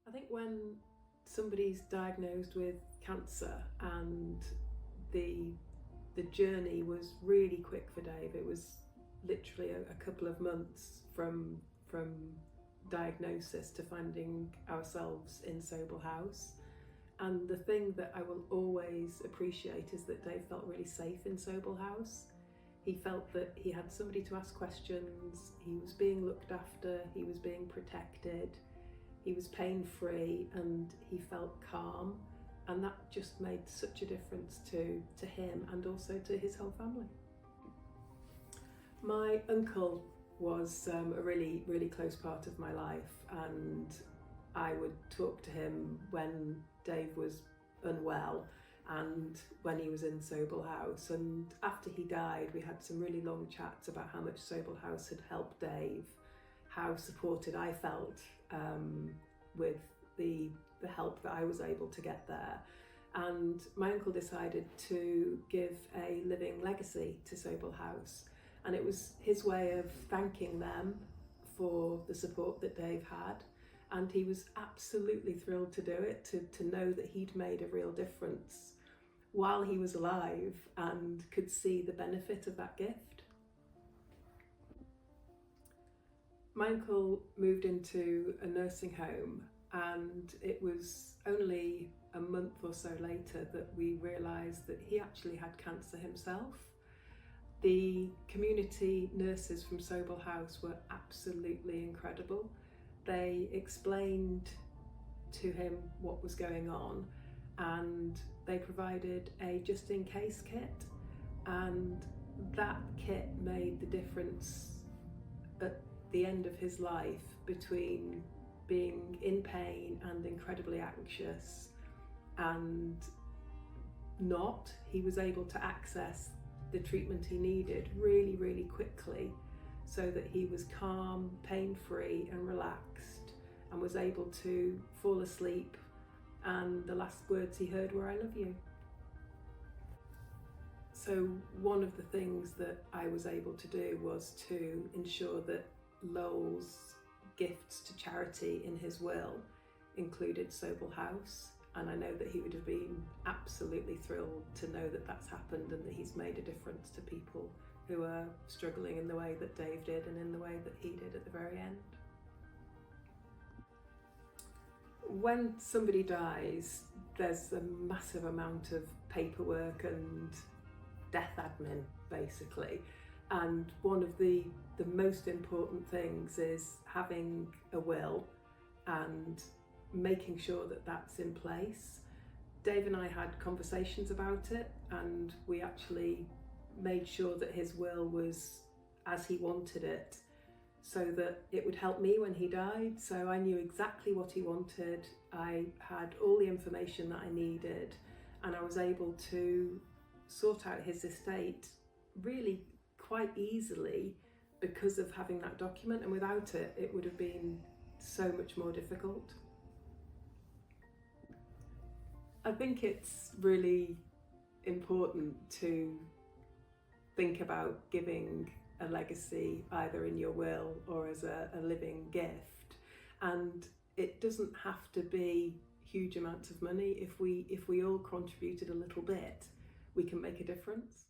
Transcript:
I think when somebody's diagnosed with cancer and the journey was really quick for Dave. It was literally a couple of months from diagnosis to finding ourselves in Sobell House. And the thing that I will always appreciate is that Dave felt really safe in Sobell House. He felt that he had somebody to ask questions, he was being looked after, he was being protected, he was pain-free, and he felt calm. And that just made such a difference to him and also to his whole family. My uncle was a really, really close part of my life, and I would talk to him when Dave was unwell and when he was in Sobell House. And after he died, we had some really long chats about how much Sobell House had helped Dave, how supported I felt with the help that I was able to get there. And my uncle decided to give a living legacy to Sobell House. And it was his way of thanking them for the support that Dave had. And he was absolutely thrilled to do it, to know that he'd made a real difference while he was alive and could see the benefit of that gift. My uncle moved into a nursing home, and it was only a month or so later that we realised that he actually had cancer himself. The community nurses from Sobell House were absolutely incredible. They explained to him what was going on, and they provided a just-in-case kit, and that kit made the difference at the end of his life between being in pain and incredibly anxious and not. He was able to access the treatment he needed really, really quickly, so that he was calm, pain-free and relaxed, and was able to fall asleep, and the last words he heard were, "I love you." So one of the things that I was able to do was to ensure that Lowell's gifts to charity in his will included Sobell House, and I know that he would have been absolutely thrilled to know that that's happened and that he's made a difference to people who are struggling in the way that Dave did and in the way that he did at the very end. When somebody dies, there's a massive amount of paperwork and death admin, basically. And one of the most important things is having a will and making sure that that's in place. Dave and I had conversations about it, and we actually made sure that his will was as he wanted it, so that it would help me when he died. So I knew exactly what he wanted, I had all the information that I needed, and I was able to sort out his estate really quite easily because of having that document, and without it, it would have been so much more difficult. I think it's really important to think about giving a legacy either in your will or as a living gift, and it doesn't have to be huge amounts of money. If we all contributed a little bit, we can make a difference.